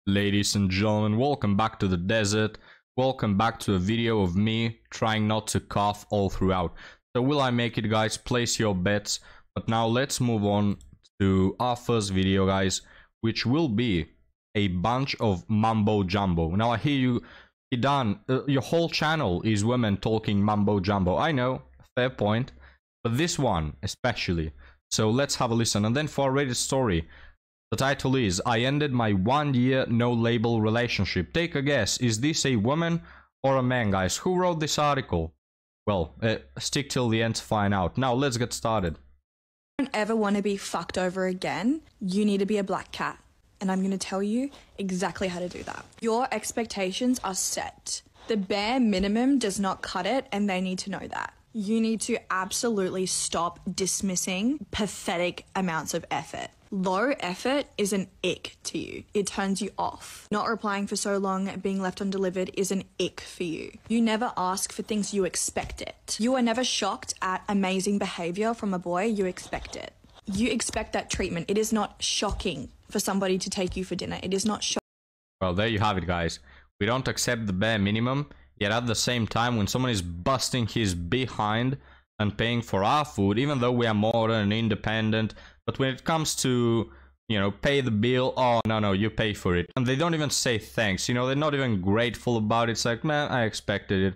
Ladies and gentlemen, welcome back to the desert. Welcome back to a video of me trying not to cough all throughout. So will I make it, guys? Place your bets. But now let's move on to our first video, guys, which will be a bunch of mumbo jumbo. Now I hear you, Hidan, your whole channel is women talking mumbo jumbo. I know, fair point, but this one especially. So let's have a listen. And then for our Reddit story, the title is, I ended my 1 year no label relationship. Take a guess, is this a woman or a man, guys? Who wrote this article? Well, stick till the end to find out. Now let's get started. Don't ever want to be fucked over again, you need to be a black cat. And I'm going to tell you exactly how to do that. Your expectations are set. The bare minimum does not cut it, and they need to know that. You need to absolutely stop dismissing pathetic amounts of effort. Low effort is an ick to you. It turns you off. Not replying for so long, being left undelivered is an ick for you. You never ask for things, you expect it. You are never shocked at amazing behavior from a boy, you expect it. You expect that treatment. It is not shocking for somebody to take you for dinner. It is not shocking. Well, there you have it, guys. We don't accept the bare minimum, yet at the same time, when someone is busting his behind and paying for our food, even though we are modern and independent, but when it comes to, you know, pay the bill, oh, no, you pay for it. And they don't even say thanks, you know, they're not even grateful about it. It's like, man, I expected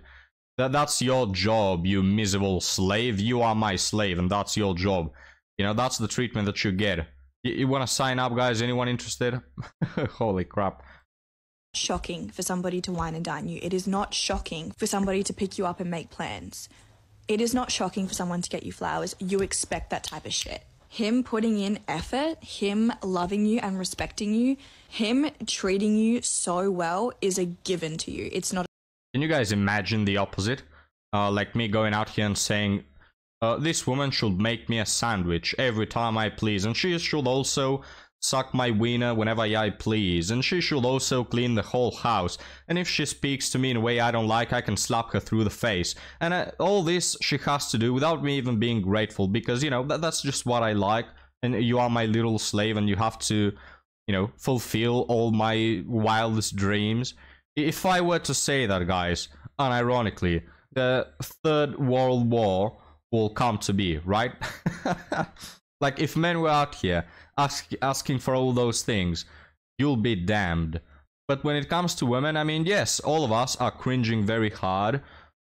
it. That's your job, you miserable slave. You are my slave, and that's your job. You know, that's the treatment that you get. You want to sign up, guys? Anyone interested? Holy crap. Shocking for somebody to wine and dine you. It is not shocking for somebody to pick you up and make plans. It is not shocking for someone to get you flowers. You expect that type of shit. Him putting in effort, him loving you and respecting you, him treating you so well is a given to you. It's not. Can you guys imagine the opposite? Like me going out here and saying, this woman should make me a sandwich every time I please, and she should also suck my wiener whenever I please, and she should also clean the whole house, and if she speaks to me in a way I don't like, I can slap her through the face. And all this she has to do without me even being grateful, because, you know, that's just what I like, and you are my little slave, and you have to, you know, fulfill all my wildest dreams. If I were to say that, guys, unironically, the Third World War will come to be, right? Like, if men were out here asking for all those things, you'll be damned. But when it comes to women, I mean, yes, all of us are cringing very hard,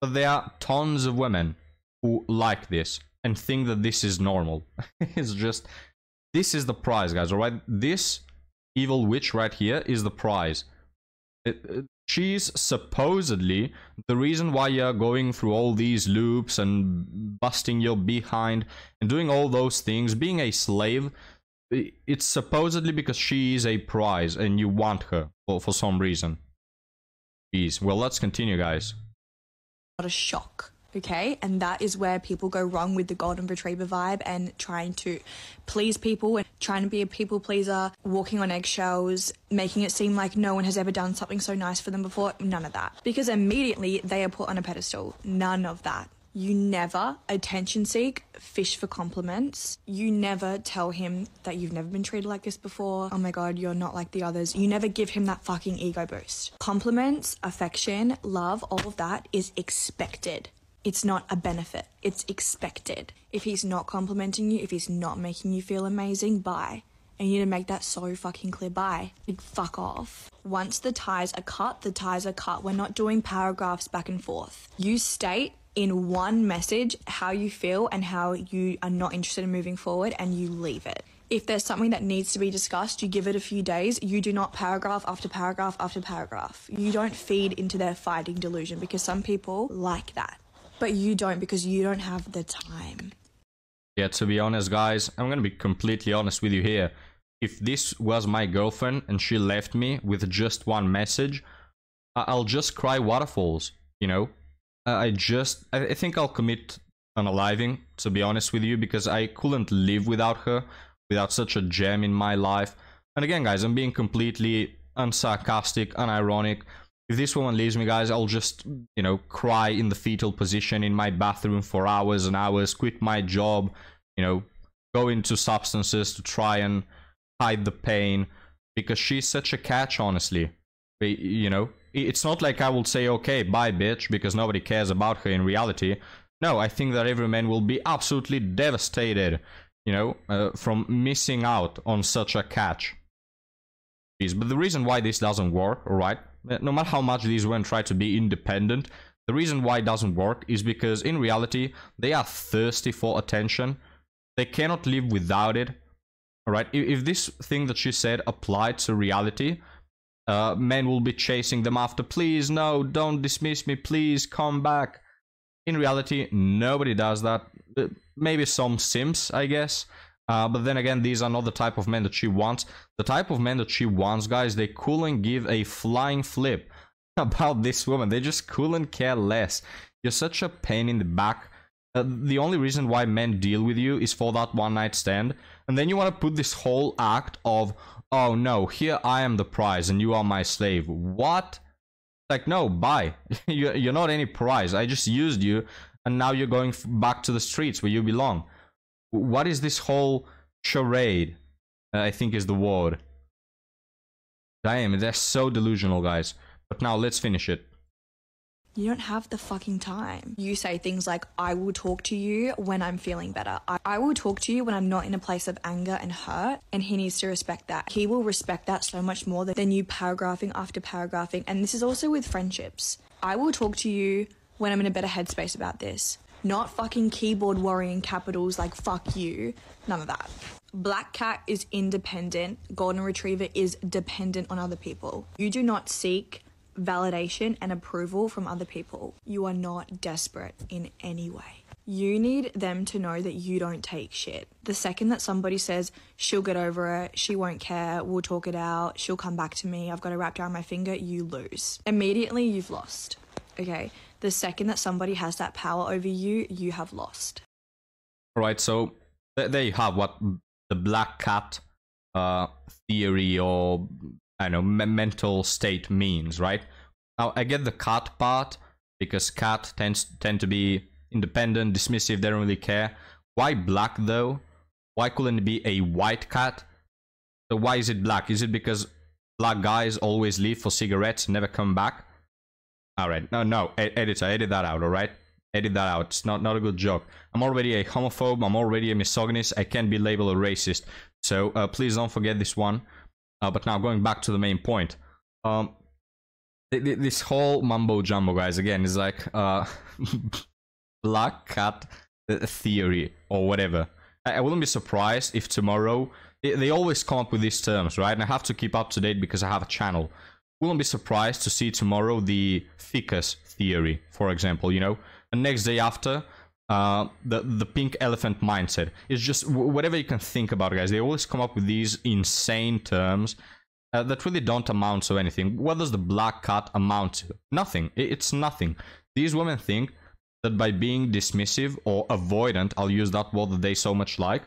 but there are tons of women who like this and think that this is normal. It's just, this is the prize, guys, alright? This evil witch right here is the prize. She's supposedly the reason why you're going through all these loops and busting your behind and doing all those things, being a slave. It's supposedly because she is a prize and you want her for some reason. Jeez. Well, let's continue, guys. Not a shock. Okay, and that is where people go wrong with the golden retriever vibe and trying to please people and trying to be a people pleaser, walking on eggshells, making it seem like no one has ever done something so nice for them before. None of that. Because immediately they are put on a pedestal. None of that. You never attention seek, fish for compliments. You never tell him that you've never been treated like this before. Oh my god, you're not like the others. You never give him that fucking ego boost. Compliments, affection, love, all of that is expected. It's not a benefit. It's expected. If he's not complimenting you, if he's not making you feel amazing, bye. And you need to make that so fucking clear. Bye. Like, fuck off. Once the ties are cut, the ties are cut. We're not doing paragraphs back and forth. You state in one message how you feel and how you are not interested in moving forward, and you leave it. If there's something that needs to be discussed, you give it a few days. You do not paragraph after paragraph after paragraph. You don't feed into their fighting delusion, because some people like that. But you don't, because you don't have the time. Yeah, to be honest, guys, I'm gonna be completely honest with you here. If this was my girlfriend and she left me with just one message, I'll just cry waterfalls, you know? I think I'll commit unaliving, to be honest with you, because I couldn't live without her, without such a gem in my life. And again, guys, I'm being completely unsarcastic, unironic. If this woman leaves me, guys, I'll just, you know, cry in the fetal position in my bathroom for hours and hours, quit my job, you know, go into substances to try and hide the pain. because she's such a catch, honestly. You know, it's not like I will say, okay, bye, bitch, because nobody cares about her in reality. No, I think that every man will be absolutely devastated, you know, from missing out on such a catch. But the reason why this doesn't work, alright, no matter how much these women try to be independent, the reason why it doesn't work is because in reality, they are thirsty for attention. They cannot live without it, alright? If this thing that she said applied to reality, men will be chasing them after, please, no, don't dismiss me, please, come back. In reality, nobody does that. Maybe some simps, I guess. But then again, these are not the type of men that she wants. The type of men that she wants, guys, they couldn't give a flying flip about this woman. They just couldn't care less. You're such a pain in the back. The only reason why men deal with you is for that one night stand. And then you want to put this whole act of, oh no, here I am the prize and you are my slave. What? Like, no, bye. You're not any prize. I just used you and now you're going back to the streets where you belong. What is this whole charade? I think is the word. Damn, they're so delusional, guys. But now let's finish it. You don't have the fucking time. You say things like, I will talk to you when I'm feeling better. I will talk to you when I'm not in a place of anger and hurt. And he needs to respect that. He will respect that so much more than you paragraphing after paragraphing. And this is also with friendships. I will talk to you when I'm in a better headspace about this. Not fucking keyboard worrying capitals like fuck you. None of that. Black cat is independent. Golden retriever is dependent on other people. You do not seek validation and approval from other people. You are not desperate in any way. You need them to know that you don't take shit. The second that somebody says, she'll get over it, she won't care, we'll talk it out, she'll come back to me, I've got it wrapped around my finger, you lose. Immediately, you've lost. Okay? The second that somebody has that power over you, you have lost. Alright, so there you have what the black cat theory or I don't know, mental state means, right? Now, I get the cat part, because cat tend to be independent, dismissive, they don't really care. Why black, though? Why couldn't it be a white cat? So why is it black? Is it because black guys always leave for cigarettes and never come back? Alright, no, editor, edit that out, alright? Edit that out, it's not a good joke. I'm already a homophobe, I'm already a misogynist, I can't be labeled a racist. So please don't forget this one. But now going back to the main point, this whole mumbo jumbo, guys, again, is like black cat theory or whatever. I wouldn't be surprised if tomorrow they always come up with these terms, right? And I have to keep up to date because I have a channel. Wouldn't be surprised to see tomorrow the ficus theory, for example, you know, and next day after the pink elephant mindset. It's just whatever you can think about, guys. They always come up with these insane terms that really don't amount to anything. What does the black cat amount to? Nothing. It's nothing. These women think that by being dismissive or avoidant, I'll use that word that they so much like,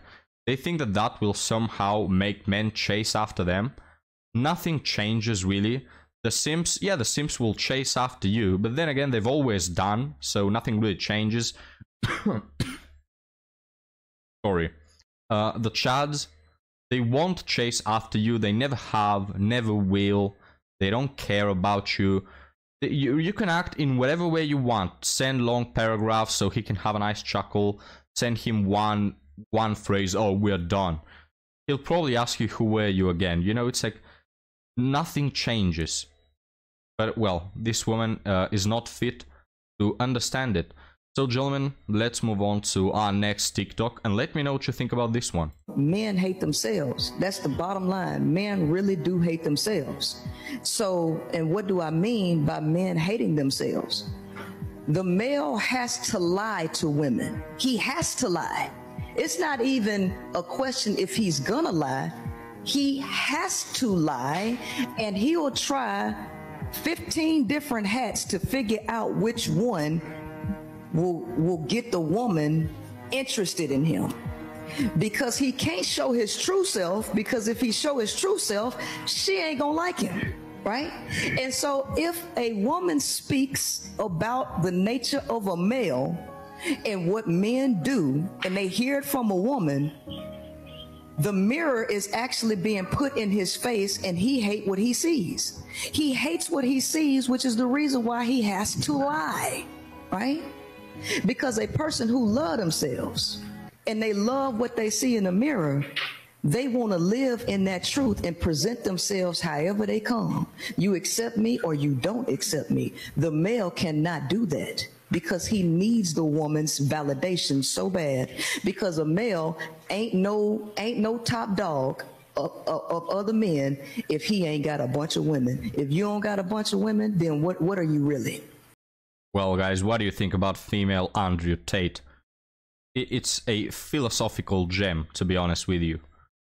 they think that that will somehow make men chase after them. Nothing changes really. The simps, yeah, the simps will chase after you, but then again, they've always done, so nothing really changes. Sorry. The chads, they won't chase after you. They never have, never will. They don't care about you. You can act in whatever way you want. Send long paragraphs so he can have a nice chuckle. Send him one phrase, oh, we're done. He'll probably ask you who were you again. You know, it's like nothing changes. But, well, this woman is not fit to understand it. So, gentlemen, let's move on to our next TikTok, and let me know what you think about this one. Men hate themselves. That's the bottom line. Men really do hate themselves. So, and what do I mean by men hating themselves? The male has to lie to women. He has to lie. It's not even a question if he's gonna lie. He has to lie, and he will try 15 different hats to figure out which one will get the woman interested in him, because he can't show his true self, because if he show his true self, she ain't gonna like him, right? And so if a woman speaks about the nature of a male and what men do, and they hear it from a woman, The mirror is actually being put in his face, and he hates what he sees. He hates what he sees, which is the reason why he has to lie, right? Because a person who loves themselves and they love what they see in the mirror, they want to live in that truth and present themselves however they come. You accept me or you don't accept me. The male cannot do that because he needs the woman's validation so bad, because a male ain't no top dog of other men if he ain't got a bunch of women. If you don't got a bunch of women, then what are you really? Well, guys, what do you think about female Andrew Tate? It's a philosophical gem, to be honest with you.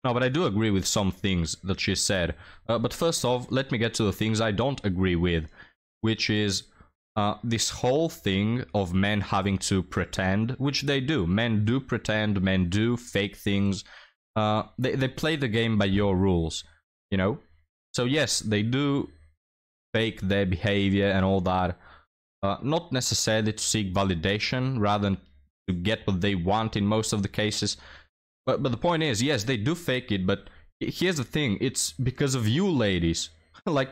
No, but I do agree with some things that she said. But first off, let me get to the things I don't agree with, which is this whole thing of men having to pretend, which they do. Men do pretend, men do fake things. They play the game by your rules, you know? So yes, they do fake their behavior and all that. Not necessarily to seek validation, rather than to get what they want in most of the cases. But the point is, yes, they do fake it, but here's the thing, it's because of you ladies. Like,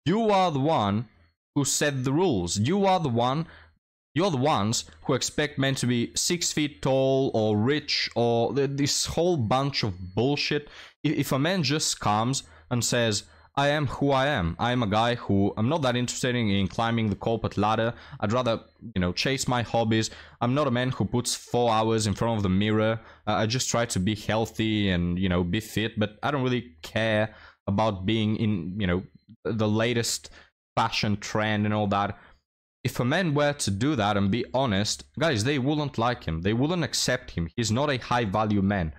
you are the one who set the rules. You're the ones who expect men to be 6 feet tall or rich or this whole bunch of bullshit. If a man just comes and says, I am who I am. I'm a guy who, I'm not that interested in climbing the corporate ladder. I'd rather, you know, chase my hobbies. I'm not a man who puts 4 hours in front of the mirror. I just try to be healthy and, you know, be fit, but I don't really care about being in, you know, the latest fashion trend and all that. If a man were to do that and be honest, guys, they wouldn't like him. They wouldn't accept him. He's not a high value man.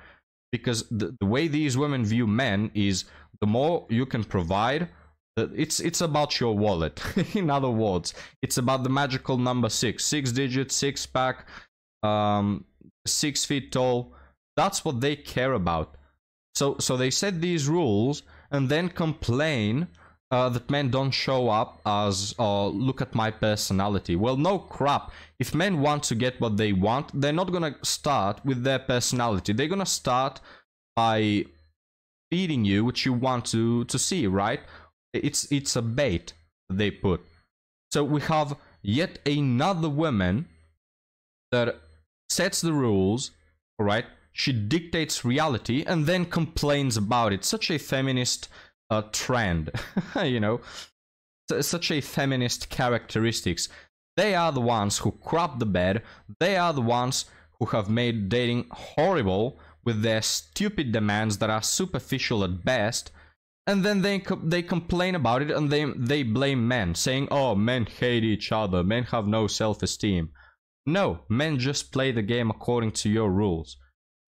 Because the way these women view men is, the more you can provide, it's about your wallet. In other words, it's about the magical number 6 digit, 6-pack, 6 feet tall. That's what they care about. So they set these rules and then complain that men don't show up as, look at my personality. Well, no crap. If men want to get what they want, they're not gonna start with their personality. They're gonna start by feeding you what you want to see, right? It's a bait they put. So we have yet another woman that sets the rules, all right? She dictates reality and then complains about it. Such a feminist trend, you know, such a feminist characteristics. They are the ones who crap the bed. They are the ones who have made dating horrible with their stupid demands that are superficial at best. And then they complain about it and they blame men, saying, oh, men hate each other, men have no self-esteem. No, men just play the game according to your rules,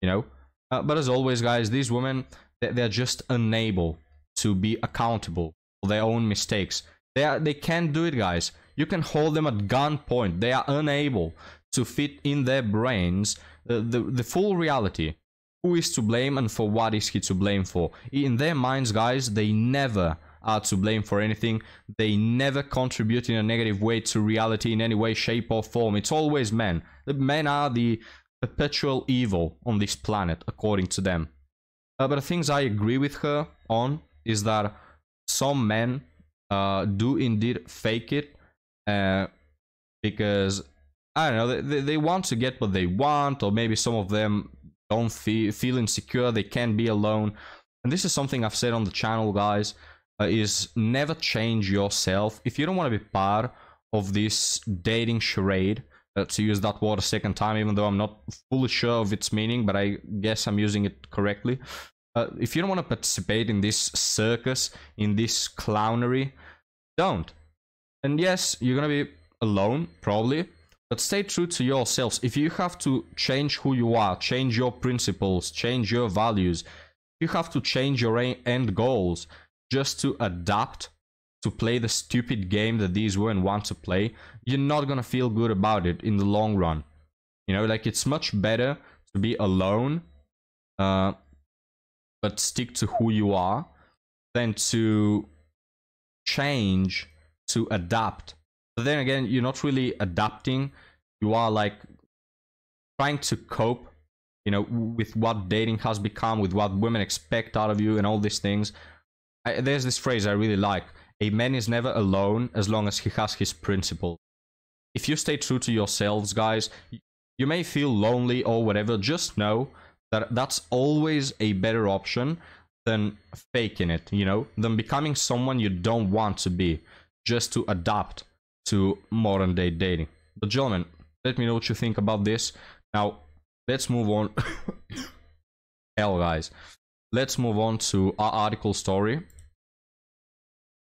you know. But as always, guys, these women, they're just unable to be accountable for their own mistakes. They can't do it, guys. You can hold them at gunpoint. They are unable to fit in their brains the full reality. Who is to blame and for what is he to blame for? In their minds, guys, they never are to blame for anything. They never contribute in a negative way to reality in any way, shape or form. It's always men. The men are the perpetual evil on this planet, according to them. But the things I agree with her on is that some men do indeed fake it because, I don't know, they want to get what they want, or maybe some of them don't feel insecure, they can't be alone. And this is something I've said on the channel, guys, is never change yourself. If you don't want to be part of this dating charade, to use that word a second time, even though I'm not fully sure of its meaning, but I guess I'm using it correctly. If you don't want to participate in this circus, in this clownery, don't. And yes, you're gonna be alone, probably, but stay true to yourselves. If you have to change who you are, change your principles, change your values, you have to change your end goals just to adapt to play the stupid game that these women want to play, you're not gonna feel good about it in the long run. You know, like, it's much better to be alone, but stick to who you are, than to change, to adapt. But then again, you're not really adapting. You are like trying to cope, you know, with what dating has become, with what women expect out of you and all these things. There's this phrase I really like: a man is never alone as long as he has his principles. If you stay true to yourselves, guys, you may feel lonely or whatever. Just know that that's always a better option than faking it, you know, than becoming someone you don't want to be just to adapt to modern day dating. But gentlemen, let me know what you think about this. Now, let's move on. Hell, guys. Let's move on to our article story.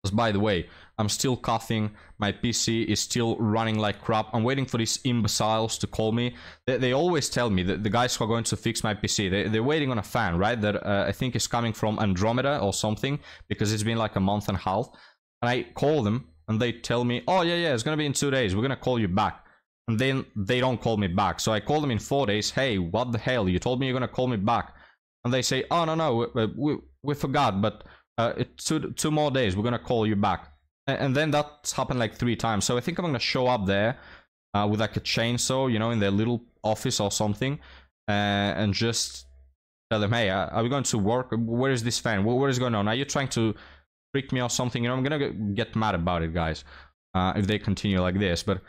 Because, by the way, I'm still coughing. My PC is still running like crap. I'm waiting for these imbeciles to call me. They always tell me that the guys who are going to fix my PC, they're waiting on a fan, right? That I think is coming from Andromeda or something, because it's been like a month and a half. And I call them and they tell me, oh, yeah, it's going to be in 2 days. We're going to call you back. And then they don't call me back. So I call them in 4 days. Hey, what the hell? You told me you're going to call me back. And they say, oh, no, we forgot, but it's 2 more days. We're going to call you back. And then that's happened like 3 times. So I think I'm going to show up there with like a chainsaw, you know, in their little office or something. And just tell them, hey, are we going to work? Where is this fan? What is going on? Are you trying to trick me or something? You know, I'm going to get mad about it, guys, if they continue like this. But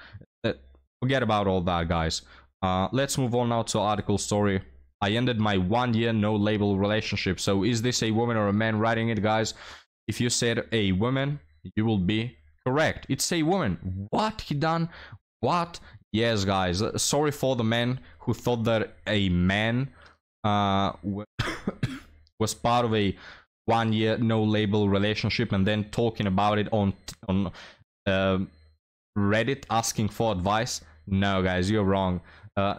forget about all that, guys. Let's move on now to article story. I ended my 1-year no-label relationship. So is this a woman or a man writing it, guys? If you said a woman, you will be correct. It's a woman. What, Hidan? What? Yes, guys. Sorry for the men who thought that a man was part of a 1-year no-label relationship and then talking about it on Reddit asking for advice. No, guys, you're wrong.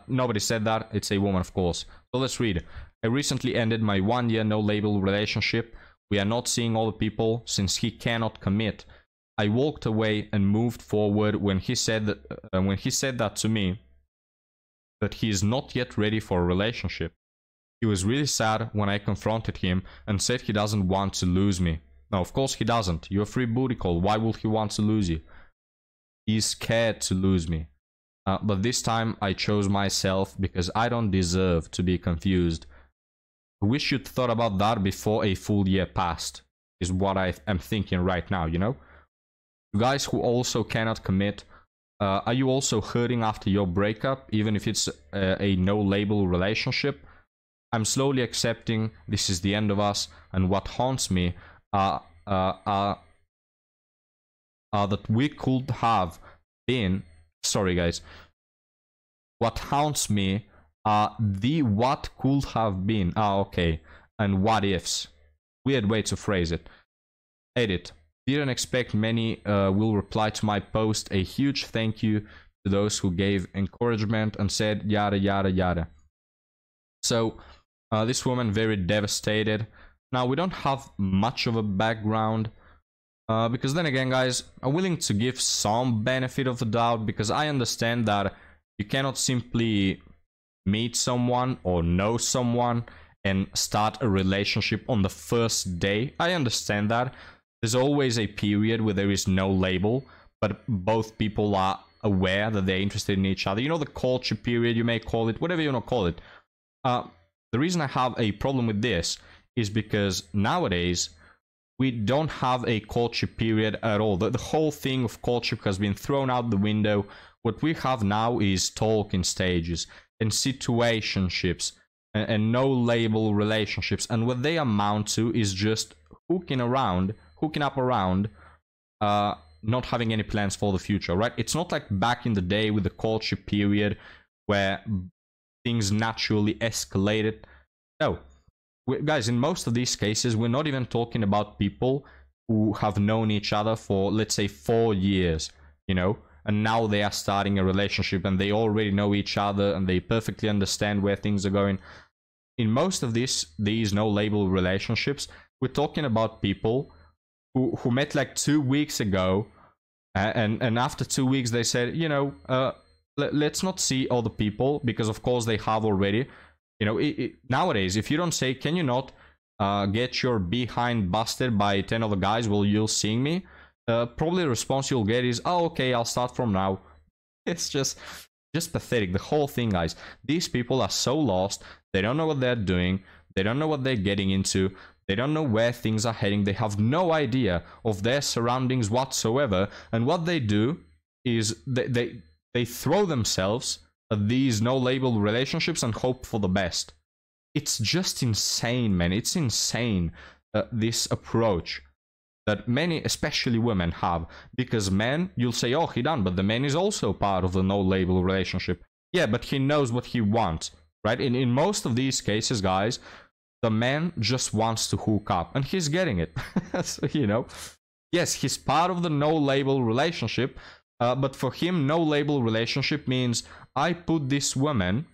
Nobody said that. It's a woman, of course. So let's read. I recently ended my 1-year no-label relationship. We are not seeing all the people since he cannot commit. I walked away and moved forward when he said that to me, that he is not yet ready for a relationship. He was really sad when I confronted him and said he doesn't want to lose me. No, of course he doesn't. You're a free booty call. Why would he want to lose you? He's scared to lose me. But this time I chose myself because I don't deserve to be confused. I wish you'd thought about that before a full year passed, is what I am thinking right now, you know? You guys who also cannot commit, are you also hurting after your breakup, even if it's a no-label relationship? I'm slowly accepting this is the end of us, and what haunts me are that we could have been... Sorry, guys. What haunts me are the what could have been. Okay. And what ifs. Weird way to phrase it. Edit. Didn't expect many will reply to my post. A huge thank you to those who gave encouragement and said yada yada yada. So, this woman very devastated. Now, we don't have much of a background. Because then again, guys, I'm willing to give some benefit of the doubt, because I understand that you cannot simply meet someone or know someone and start a relationship on the first day. I understand that. There's always a period where there is no label, but both people are aware that they're interested in each other. You know, the courtship period, you may call it, whatever you want to call it. The reason I have a problem with this is because nowadays, we don't have a courtship period at all. The whole thing of courtship has been thrown out the window. What we have now is talking stages and situationships and no-label relationships. And what they amount to is just hooking up around, not having any plans for the future, right? It's not like back in the day with the courtship period where things naturally escalated. No. Guys, in most of these cases, we're not even talking about people who have known each other for, let's say, 4 years, you know, and now they are starting a relationship and they already know each other and they perfectly understand where things are going. In most of these no-label relationships, we're talking about people who met like 2 weeks ago, and after 2 weeks they said, you know, let's not see other people, because of course they have already. You know, nowadays, if you don't say, can you not get your behind busted by 10 other guys while you're seeing me? Probably the response you'll get is, oh, okay, I'll start from now. It's just pathetic. The whole thing, guys. These people are so lost. They don't know what they're doing. They don't know what they're getting into. They don't know where things are heading. They have no idea of their surroundings whatsoever. And what they do is they throw themselves at these no-label relationships and hope for the best. It's just insane, man. It's insane, this approach that many, especially women, have. Because men, you'll say, oh, Hidan, but the man is also part of the no-label relationship. Yeah, but he knows what he wants, right? In most of these cases, guys, the man just wants to hook up, and he's getting it. So, you know, yes, he's part of the no-label relationship, but for him, no-label relationship means I put this woman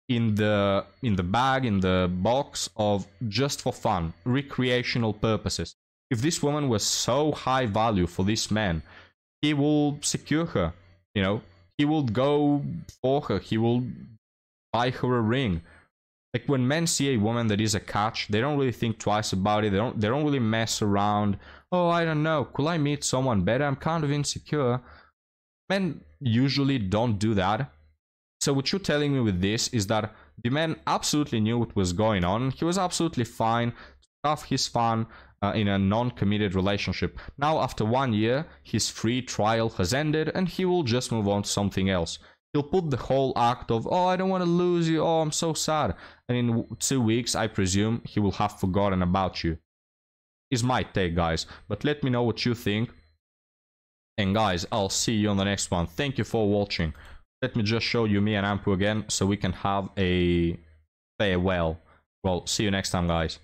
in the bag, in the box of just for fun, recreational purposes. If this woman was so high value for this man, he will secure her, you know, he will go for her, he will buy her a ring. Like, when men see a woman that is a catch, they don't really think twice about it. They don't really mess around. Oh, I don't know, could I meet someone better? I'm kind of insecure. Men usually don't do that. So what you're telling me with this is that the man absolutely knew what was going on. He was absolutely fine to have his fun in a non-committed relationship. Now, after 1 year, his free trial has ended and he will just move on to something else. He'll put the whole act of, oh, I don't want to lose you, oh, I'm so sad. And in 2 weeks, I presume, he will have forgotten about you. Is my take, guys. But let me know what you think. And guys, I'll see you on the next one. Thank you for watching. Let me just show you me and Ampu again, so we can have a farewell. Well, see you next time, guys.